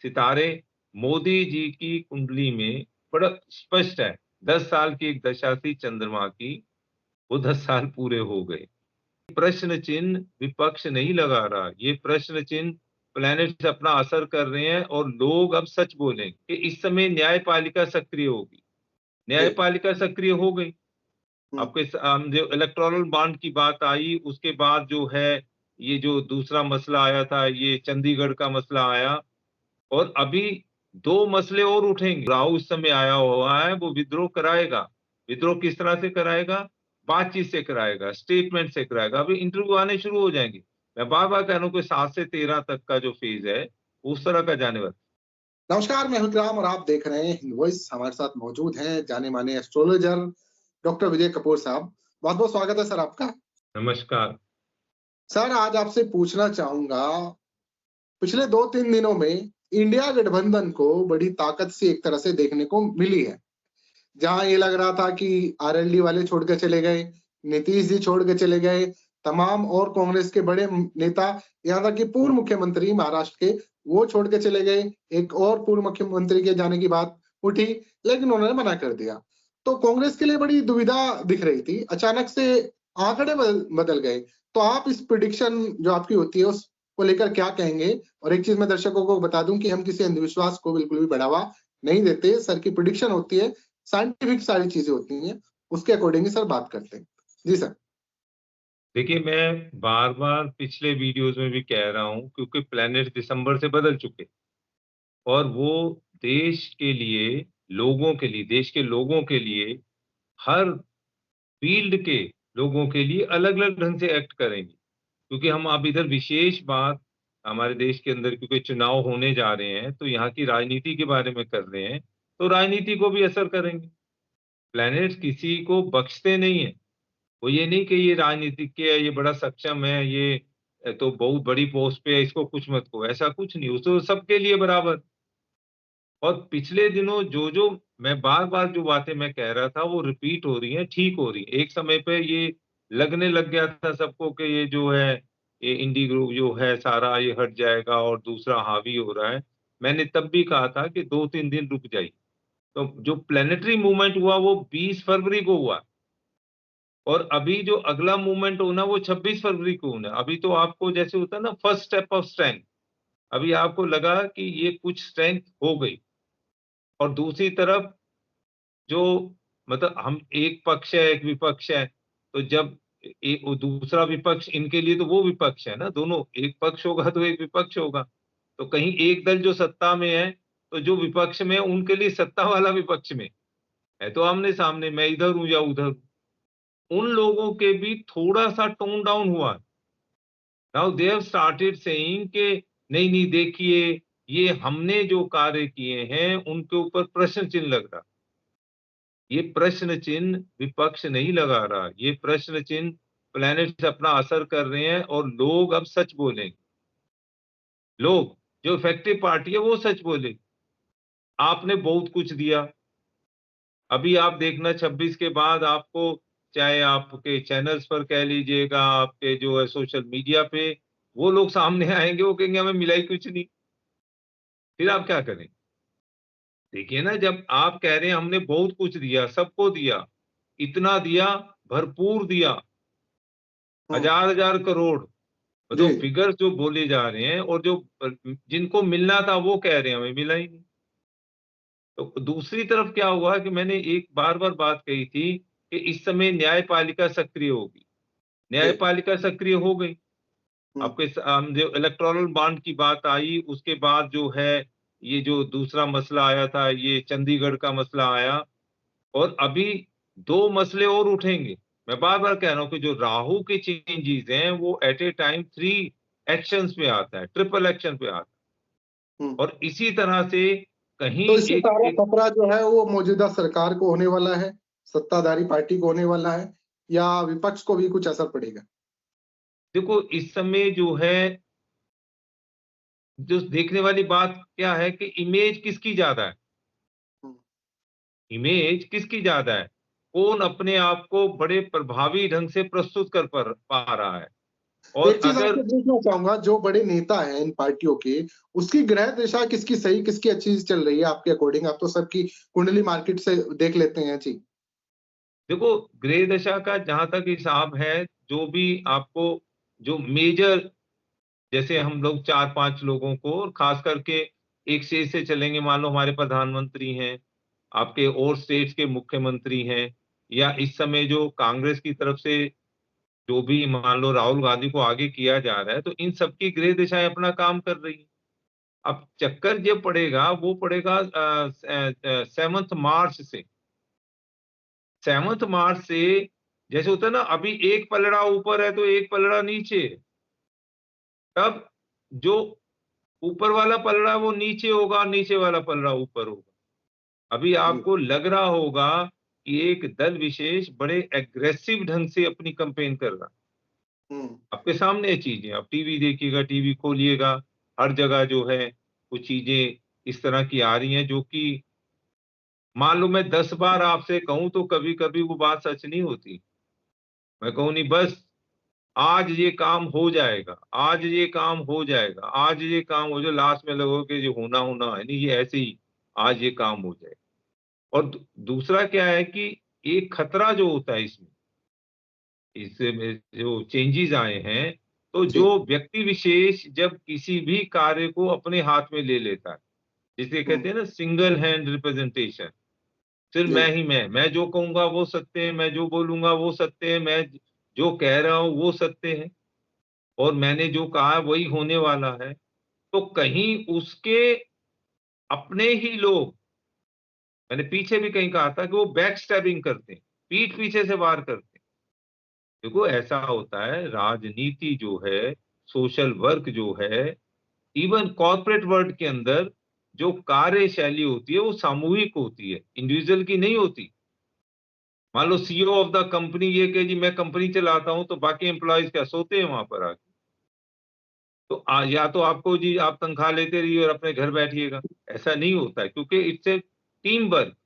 सितारे मोदी जी की कुंडली में बड़ा स्पष्ट है। 10 साल की एक दशा थी चंद्रमा की, वो 10 साल पूरे हो गए। प्रश्न चिन्ह विपक्ष नहीं लगा रहा, ये प्रश्न चिन्ह प्लैनेट्स अपना असर कर रहे हैं और लोग अब सच बोलेंगे कि इस समय न्यायपालिका सक्रिय होगी। न्यायपालिका सक्रिय हो गई। आपके जो इलेक्टोरल बॉन्ड की बात आई, उसके बाद जो है ये जो दूसरा मसला आया था, ये चंडीगढ़ का मसला आया, और अभी दो मसले और उठेंगे। राहु इस समय आया हुआ है, वो विद्रोह कराएगा। विद्रोह किस तरह से कराएगा? बातचीत से कराएगा, स्टेटमेंट से कराएगा। अभी इंटरव्यू आने शुरू हो जाएंगे। मैं बार बार कह रहा हूँ कि 7 से 13 तक का जो फेज है उस तरह का जाने वाला। नमस्कार, मैं हूं राम और आप देख रहे हैं हिंद वॉइस। हमारे साथ मौजूद हैं जाने माने एस्ट्रोलॉजर डॉक्टर विजय कपूर साहब। बहुत बहुत स्वागत है सर आपका। नमस्कार। सर, आज आपसे पूछना चाहूंगा, पिछले 2-3 दिनों में इंडिया गठबंधन को बड़ी ताकत सी एक तरह से देखने को मिली है। जहां ये लग रहा था कि आरएलडी वाले छोड़ के चले गए, नीतीश जी छोड़ के चले गए, तमाम और कांग्रेस के बड़े नेता, यहाँ तक कि पूर्व मुख्यमंत्री महाराष्ट्र के, वो छोड़ के चले गए। एक और पूर्व मुख्यमंत्री के जाने की बात उठी, लेकिन उन्होंने मना कर दिया। तो कांग्रेस के लिए बड़ी दुविधा दिख रही थी। अचानक से आंकड़े बदल गए। तो आप इस प्रिडिक्शन जो आपकी होती है उसको लेकर क्या कहेंगे? और एक चीज मैं दर्शकों को बता दूं कि हम किसी अंधविश्वास को बिल्कुल भी बढ़ावा नहीं देते। सर की प्रिडिक्शन होती है, साइंटिफिक सारी चीजें होती हैं, उसके अकॉर्डिंग ही सर बात करते हैं। जी सर। देखिए, मैं बार बार पिछले वीडियोस में भी कह रहा हूं, क्योंकि प्लैनेट दिसंबर से बदल चुके और वो देश के लिए, लोगों के लिए, देश के लोगों के लिए, हर फील्ड के लोगों के लिए अलग अलग ढंग से एक्ट करेंगे। क्योंकि हम अब इधर विशेष बात हमारे देश के अंदर, क्योंकि चुनाव होने जा रहे हैं, तो यहाँ की राजनीति के बारे में कर रहे हैं, तो राजनीति को भी असर करेंगे। प्लैनेट्स किसी को बख्शते नहीं है। वो ये नहीं कि ये राजनीतिज्ञ है, ये बड़ा सक्षम है, ये तो बहुत बड़ी पोस्ट पे है, इसको कुछ मत कहो, ऐसा कुछ नहीं। उस तो सबके लिए बराबर। और पिछले दिनों जो जो मैं बार बार जो बातें मैं कह रहा था वो रिपीट हो रही हैं, ठीक हो रही हैं। एक समय पे ये लगने लग गया था सबको कि ये जो है, ये इंडी ग्रुप जो है सारा ये हट जाएगा और दूसरा हावी हो रहा है। मैंने तब भी कहा था कि 2-3 दिन रुक जाइए। तो जो प्लेनेटरी मूवमेंट हुआ वो 20 फरवरी को हुआ, और अभी जो अगला मूवमेंट होना वो 26 फरवरी को होना। अभी तो आपको जैसे होता है ना, फर्स्ट स्टेप ऑफ स्ट्रेंथ, अभी आपको लगा कि ये कुछ स्ट्रेंथ हो गई। और दूसरी तरफ जो, मतलब हम एक पक्ष है एक विपक्ष है, तो जब एक वो दूसरा विपक्ष, इनके लिए तो वो विपक्ष है ना, दोनों एक पक्ष होगा तो एक विपक्ष होगा। तो कहीं एक दल जो सत्ता में है, तो जो विपक्ष में है उनके लिए सत्ता वाला विपक्ष में है, तो आमने सामने, मैं इधर हूं या उधर हूं। उन लोगों के भी थोड़ा सा टोन डाउन हुआ। Now they have started saying कि नहीं नहीं, देखिए ये हमने जो कार्य किए हैं उनके ऊपर प्रश्न चिन्ह लग रहा। ये प्रश्न चिन्ह विपक्ष नहीं लगा रहा, ये प्रश्न चिन्ह प्लैनेट्स अपना असर कर रहे हैं और लोग अब सच बोलेंगे। लोग, जो इफेक्टिव पार्टी है वो सच बोलेगी। आपने बहुत कुछ दिया, अभी आप देखना 26 के बाद आपको, चाहे आपके चैनल्स पर कह लीजिएगा, आपके जो है सोशल मीडिया पे, वो लोग सामने आएंगे, वो कहेंगे हमें मिला ही कुछ नहीं। फिर आप क्या करें? देखिए ना, जब आप कह रहे हैं हमने बहुत कुछ दिया, सबको दिया, इतना दिया, भरपूर दिया, हजार हजार करोड़, जी। तो फिगर्स जो बोले जा रहे हैं, और जो जिनको मिलना था वो कह रहे हैं हमें मिला ही नहीं। तो दूसरी तरफ क्या हुआ कि मैंने एक बार बार बात कही थी कि इस समय न्यायपालिका सक्रिय होगी। न्यायपालिका सक्रिय हो गई। आपके जो इलेक्टोरल बॉन्ड की बात आई, उसके बाद जो है ये जो दूसरा मसला आया था, ये चंडीगढ़ का मसला आया, और अभी दो मसले और उठेंगे। मैं बार बार कह रहा हूं कि जो राहु के चेंजेस हैं वो एट ए टाइम 3 एक्शंस पे आता है, ट्रिपल एक्शन पे आता है। और इसी तरह से कहीं तो इससे एक, सारा एक खतरा जो है वो मौजूदा सरकार को होने वाला है, सत्ताधारी पार्टी को होने वाला है, या विपक्ष को भी कुछ असर पड़ेगा? देखो, इस समय जो है, जो देखने वाली बात क्या है कि इमेज किसकी ज्यादा है। इमेज किसकी ज्यादा है? कौन अपने आप को बड़े प्रभावी ढंग से प्रस्तुत कर पा रहा है। और एक चीज अगर आपसे पूछना चाहूंगा, जो बड़े नेता हैं इन पार्टियों के, उसकी ग्रह दिशा किसकी सही, किसकी अच्छी चल रही है आपके अकॉर्डिंग? आप तो सबकी कुंडली मार्केट से देख लेते हैं जी। देखो, ग्रह दशा का जहां तक हिसाब है, जो भी आपको जो मेजर, जैसे हम लोग 4-5 लोगों को, और खास करके एक स्टेट से चलेंगे, मान लो हमारे प्रधानमंत्री हैं, आपके और स्टेट्स के मुख्यमंत्री हैं, या इस समय जो कांग्रेस की तरफ से जो भी मान लो राहुल गांधी को आगे किया जा रहा है, तो इन सबकी गृह दिशाएं अपना काम कर रही हैं। अब चक्कर जो पड़ेगा वो पड़ेगा 7 मार्च से। 7 मार्च से जैसे होता है ना, अभी एक पलड़ा ऊपर है तो एक पलड़ा नीचे है। तब जो ऊपर वाला पलड़ा वो नीचे होगा, नीचे वाला पलड़ा ऊपर होगा। अभी जी। आपको लग रहा होगा कि एक दल विशेष बड़े एग्रेसिव ढंग से अपनी कैंपेन कर रहा है। हम्म। आपके सामने चीजें, आप टीवी देखिएगा, टीवी खोलिएगा, हर जगह जो है कुछ चीजें इस तरह की आ रही हैं, जो कि मान लो मैं 10 बार आपसे कहूं तो कभी कभी वो बात सच नहीं होती। मैं कहूं नहीं, बस आज ये काम हो जाएगा, आज ये काम हो जाएगा, आज ये काम हो जाए, लास्ट में लगो कि जो होना होना है नहीं, ये ऐसे ही आज ये काम हो जाए। और दूसरा क्या है कि एक खतरा जो होता है इसमें, इसमें जो चेंजेस आए हैं, तो जी। जो व्यक्ति विशेष जब किसी भी कार्य को अपने हाथ में ले लेता है, जिसे हम्म। कहते हैं ना सिंगल हैंड रिप्रेजेंटेशन, सिर्फ जी। मैं जो कहूंगा वो सत्य है, मैं जो बोलूंगा वो सत्य है, मैं जो कह रहा हूं वो सत्य है, और मैंने जो कहा वही होने वाला है। तो कहीं उसके अपने ही लोग, मैंने पीछे भी कहीं कहा था कि वो बैक स्टैबिंग करते हैं, पीठ पीछे से वार करते हैं। देखो ऐसा होता है, राजनीति जो है, सोशल वर्क जो है, इवन कॉर्पोरेट वर्ल्ड के अंदर जो कार्यशैली होती है वो सामूहिक होती है, इंडिविजुअल की नहीं होती। मान लो सीईओ ऑफ द कंपनी ये कहे जी मैं कंपनी चलाता हूं, तो बाकी एम्प्लॉयज क्या सोते हैं वहां पर आके? तो या तो आपको जी आप तनख्वाह लेते रहिए और अपने घर बैठिएगा। ऐसा नहीं होता है, क्योंकि इट्स ए टीम वर्क।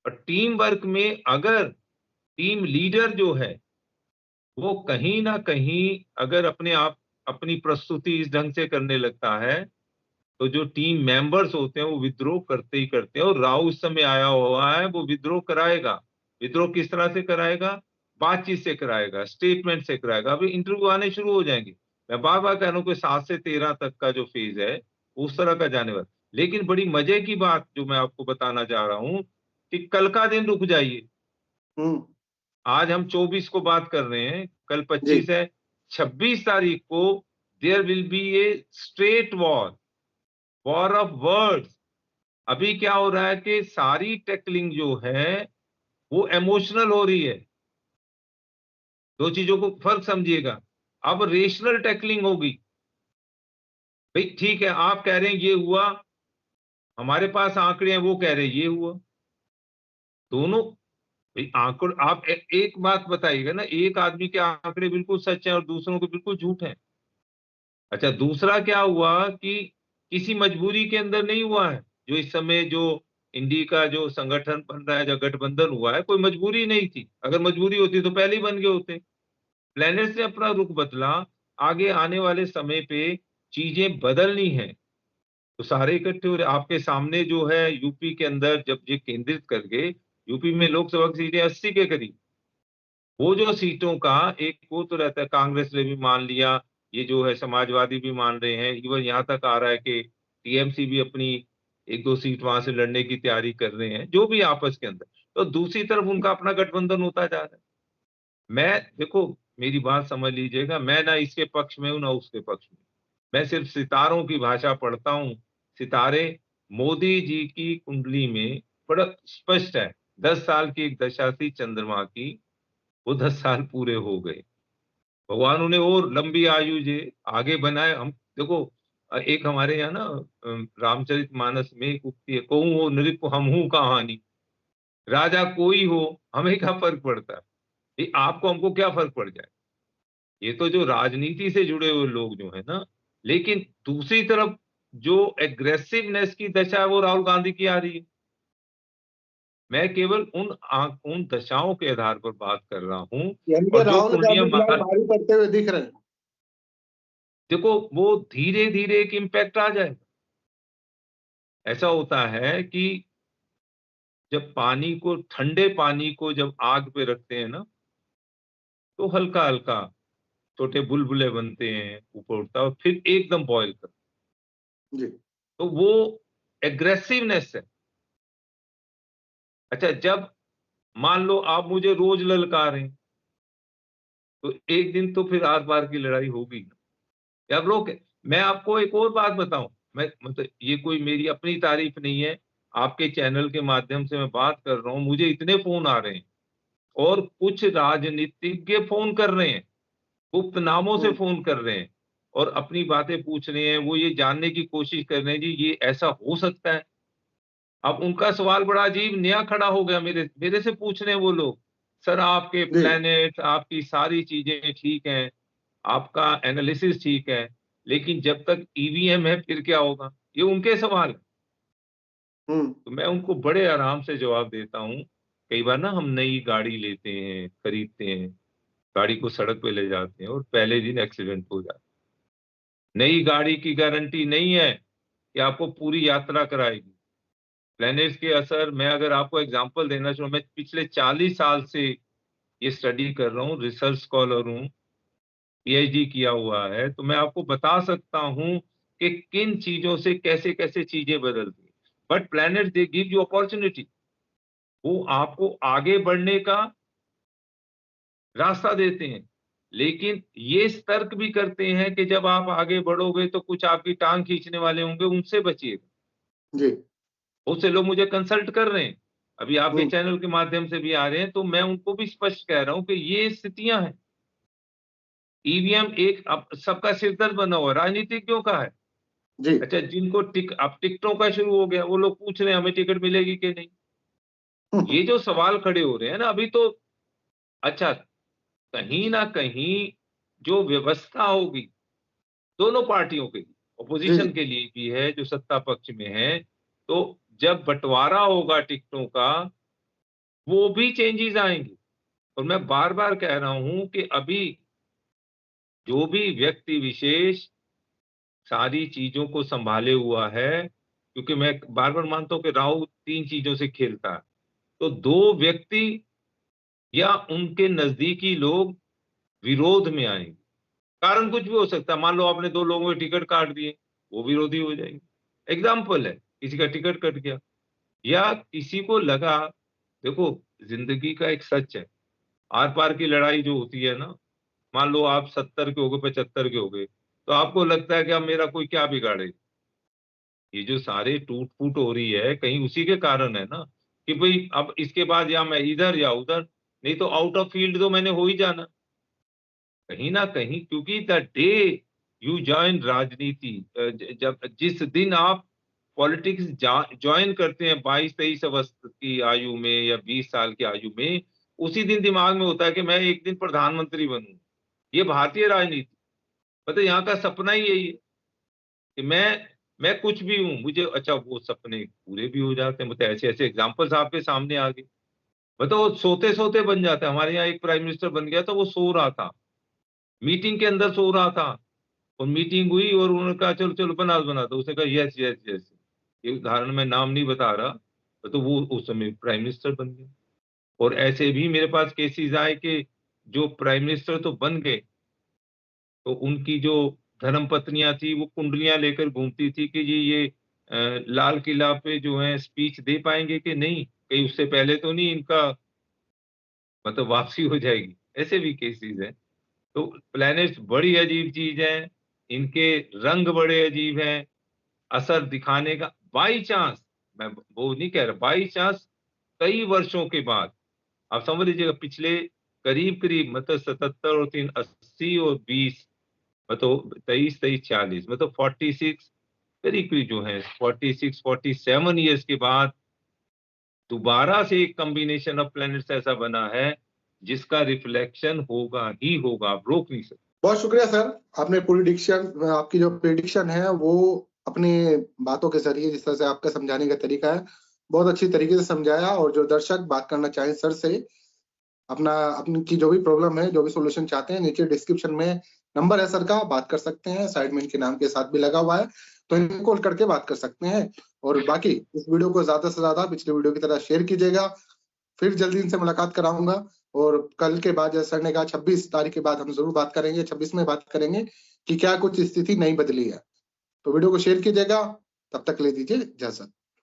और टीम वर्क में अगर टीम लीडर जो है वो कहीं ना कहीं अगर अपने आप अपनी प्रस्तुति इस ढंग से करने लगता है, तो जो टीम मेंबर्स होते हैं वो विद्रोह करते ही करते हैं। और राव इस समय आया हुआ है, वो विद्रोह कराएगा। विद्रोह किस तरह से कराएगा? बातचीत से कराएगा, स्टेटमेंट से कराएगा। अभी इंटरव्यू आने शुरू हो जाएंगे। मैं बार बार कह रहा हूँ कि 7 से 13 तक का जो फेज है उस तरह का जाने वाला। लेकिन बड़ी मजे की बात जो मैं आपको बताना चाह रहा हूँ कि कल का दिन रुक जाइए। हम्म। आज हम 24 को बात कर रहे हैं, कल जी। 25 है। 26 तारीख को there will be a straight war, war of words. अभी क्या हो रहा है कि सारी टैकलिंग जो है वो इमोशनल हो रही है। दो चीजों को फर्क समझिएगा। अब रेशनल टैकलिंग होगी। भाई ठीक है, आप कह रहे हैं ये हुआ, हमारे पास आंकड़े हैं वो कह रहे हैं ये हुआ। दोनों भाई आंकड़े, आप एक बात बताइएगा ना, एक आदमी के आंकड़े बिल्कुल सच हैं और दूसरों के बिल्कुल झूठ हैं। अच्छा, दूसरा क्या हुआ कि किसी मजबूरी के अंदर नहीं हुआ है। जो इस समय जो इंडी का जो संगठन बन रहा है, जो गठबंधन हुआ है, कोई मजबूरी नहीं थी। अगर मजबूरी होती तो पहले ही बन गए होते। प्लैनेट्स ने अपना रुख बदला। आगे आने वाले समय पे चीजें बदलनी है तो सारे इकट्ठे हो रहे। आपके सामने जो है यूपी के अंदर जब ये केंद्रित कर गए, यूपी में लोकसभा की सीटें 80 के करीब। वो जो सीटों का एक वो तो रहता है, कांग्रेस ने भी मान लिया, ये जो है समाजवादी भी मान रहे हैं, इवन यहाँ तक आ रहा है कि टीएमसी भी अपनी 1-2 सीट वहां से लड़ने की तैयारी कर रहे हैं, जो भी आपस के अंदर। तो दूसरी तरफ उनका अपना गठबंधन होता जा रहा है। मैं देखो, मेरी बात समझ लीजिएगा, मैं ना इसके पक्ष में हूं ना उसके पक्ष में। मैं सिर्फ सितारों की भाषा पढ़ता हूँ। सितारे मोदी जी की कुंडली में बड़ा स्पष्ट है। 10 साल की एक दशा थी चंद्रमा की, वो 10 साल पूरे हो गए। भगवान उन्हें और लंबी आयु जे आगे बनाए। हम देखो, एक हमारे यहाँ ना रामचरित मानस में एक उक्ति है, कहूँ हो नृप हम हूं कहानी। राजा कोई हो, हमें क्या फर्क पड़ता है? ये आपको हमको क्या फर्क पड़ जाए? ये तो जो राजनीति से जुड़े हुए लोग जो है ना। लेकिन दूसरी तरफ जो एग्रेसिवनेस की दशा है वो राहुल गांधी की आ रही है। मैं केवल उन दशाओं के आधार पर बात कर रहा हूं। यानी कि और जो राहुल कुंडलियां गांधी फिलहाल भारी पड़ते हुए दिख रहे हैं। देखो वो धीरे-धीरे एक इम्पैक्ट आ जाएगा। ऐसा होता है कि जब पानी को, ठंडे पानी को जब आग पे रखते हैं ना, तो हल्का-हल्का छोटे बुलबुले बनते हैं, ऊपर उठता है और फिर एकदम बॉयल कर, जी, तो वो एग्रेसिवनेस है। अच्छा, जब मान लो आप मुझे रोज़ ललकारें, तो एक दिन तो फिर आर-पार की लड़ाई होगी ना। या रोके, मैं आपको एक और बात बताऊँ, मैं मतलब ये कोई मेरी अपनी तारीफ़ नहीं है, आपके चैनल के माध्यम से मैं बात कर रहा हूँ, मुझे इतने फ़ोन आ रहे हैं और कुछ राजनीतिज्ञ फ़ोन कर रहे हैं, गुप्त नामों से हुँ, फ़ोन कर रहे हैं और अपनी बातें पूछ रहे हैं, वो ये जानने की कोशिश कर रहे हैं, जी ये ऐसा हो सकता है? अब उनका सवाल बड़ा अजीब नया खड़ा हो गया, मेरे मेरे से पूछ रहे हैं वो लोग, सर आपके जी, प्लैनेट, आपकी सारी चीज़ें ठीक हैं, आपका एनालिसिस ठीक है, लेकिन जब तक ईवीएम है फिर क्या होगा? ये उनके सवाल हैं। हुँ, तो मैं उनको बड़े आराम से जवाब देता हूँ। कई बार ना हम नई गाड़ी लेते हैं, खरीदते हैं, गाड़ी को सड़क पे ले जाते हैं और पहले दिन एक्सीडेंट हो जाता है। नई गाड़ी की गारंटी नहीं है कि आपको पूरी यात्रा कराएगी। प्लैनेट्स के असर, मैं अगर आपको एग्ज़ाम्पल देना चाहूँ, मैं पिछले 40 साल से ये स्टडी कर रहा हूँ, रिसर्च स्कॉलर हूँ, पीएचडी किया हुआ है, तो मैं आपको बता सकता हूँ कि किन चीज़ों से कैसे-कैसे चीज़ें बदलती हैं। But planet they give you opportunity, वो आपको आगे बढ़ने का रास्ता देते हैं। लेकिन ये तर्क भी करते हैं कि जब आप आगे बढ़ोगे तो कुछ आपकी टाँग खींचने वाले होंगे, उनसे बचिएगा। जी, बहुत से लोग मुझे कंसल्ट कर रहे हैं, अभी आपके हुँ, चैनल के माध्यम से भी आ रहे हैं, तो मैं उनको भी स्पष्ट कह रहा हूँ कि ये स्थितियाँ हैं। ईवीएम एक अब सबका सिरदर्द बना हुआ है, राजनीतिज्ञों का है। जी, अच्छा, जिनको अब टिकटों का शुरू हो गया, वो लोग पूछ रहे हैं हमें टिकट मिलेगी कि नहीं? हुँ, ये हुँ, जो सवाल खड़े हो रहे हैं ना अभी, तो अच्छा, कहीं न कहीं जो व्यवस्था होगी दोनों पार्टियों के लिए, जी, ऑपोज़िशन के लिए भी है, जो सत्ता पक्ष में है, तो जब बँटवारा होगा टिकटों का, वो भी चेंजेज़ आएँगे। और मैं बार-बार कह रहा हूँ कि अभी जो भी व्यक्ति विशेष सारी चीज़ों को सँभाले हुआ है, क्योंकि मैं बार-बार मानता हूँ कि राहु 3 चीज़ों से खेलता है। तो 2 व्यक्ति या उनके नज़दीकी लोग विरोध में आएँगे। कारण कुछ भी हो सकता है, मान लो आपने 2 लोगों के टिकट काट दिए, वो विरोधी हो जाएँगे। एग्ज़ाम्पल है, किसी का टिकट कट गया या किसी को लगा, देखो ज़िंदगी का एक सच है, आर-पार की लड़ाई जो होती है ना, मान लो आप 70 के हो गए, 75 के हो गए, तो आपको लगता है कि अब मेरा कोई क्या बिगाड़ेगा? ये जो सारे टूट-फूट हो रही है, कहीं उसी के कारण है ना, कि भई अब इसके बाद या मैं इधर या उधर, नहीं तो आउट ऑफ फील्ड तो मैंने हो ही जाना। कहीं न कहीं क्योंकि द डे यू जॉइन राजनीति, ज जब जिस दिन आप पॉलिटिक्स जॉइन करते हैं 22-23 वर्ष की आयु में या 20 साल की आयु में, उसी दिन दिमाग में होता है कि मैं एक दिन प्रधानमंत्री बनूँ। ये भारतीय राजनीति, मतलब यहाँ का सपना ही यही है कि मैं कुछ भी हूँ, मुझे अच्छा वो सपने पूरे भी हो जाते हैं, मतलब ऐसे-ऐसे एग्ज़ाम्पल्स आपके सामने आ गए। मतलब वो सोते-सोते बन जाता है। हमारे यहाँ एक प्राइम मिनिस्टर बन गया था, वो सो रहा था, मीटिंग के अंदर सो रहा था और मीटिंग हुई और उन्होंने कहा चलो, चलो बना दो। उसने कहा यस, यस, यस। ये उदाहरण मैं नाम नहीं बता रहा, तो वो उस समय प्राइम मिनिस्टर बन गया। और ऐसे भी मेरे पास केसेज़ आए कि जो प्राइम मिनिस्टर तो बन गए, तो उनकी जो धर्मपत्नियाँ थी, वो कुंडलियाँ लेकर घूमती थी कि जी ये लाल किला पे जो है स्पीच दे पाएँगे कि नहीं? कहीं उससे पहले तो नहीं इनका मतलब वापसी हो जाएगी। ऐसे भी केसेज़ हैं। तो प्लैनेट्स बड़ी अजीब चीज़ है, इनके रंग बड़े अजीब हैं, असर दिखाने का बाई चांस, मैं वो नहीं कह रहा, बाई चांस कई वर्षों के बाद, आप समझ लीजिएगा पिछले करीब-करीब मतलब 77 और 3 80 और 20 मतलब 23-23 40 मतलब 46 करीब-करीब जो है 46-47 इयर्स के बाद दोबारा से एक कॉम्बिनेशन ऑफ प्लैनेट्स ऐसा बना है, जिसका रिफ्लेक्शन होगा ही होगा, आप रोक नहीं सकते। बहुत शुक्रिया सर। आपने पूरी आपकी जो प्रेडिक्शन है वो अपनी बातों के ज़रिए जिस तरह से आपका समझाने का तरीका है, बहुत अच्छी तरीके से समझाया और जो दर्शक बात करना चाहें सर से, अपनी जो भी प्रॉब्लम है, जो भी सॉल्यूशन चाहते हैं, नीचे डिस्क्रिप्शन में नंबर है सर का, बात कर सकते हैं, साइड में इनके नाम के साथ भी लगा हुआ है, तो इनको कॉल करके बात कर सकते हैं। और बाकी इस वीडियो को ज्यादा से ज्यादा पिछले वीडियो की तरह शेयर कीजिएगा। फिर जल्दी इनसे मुलाकात कराऊंगा, और कल के बाद जैसे सर ने कहा 26 तारीख के बाद हम जरूर बात करेंगे, 26 में बात करेंगे कि क्या कुछ स्थिति नहीं बदली है। तो वीडियो को शेयर कीजिएगा, तब तक ले दीजिए इजाजत।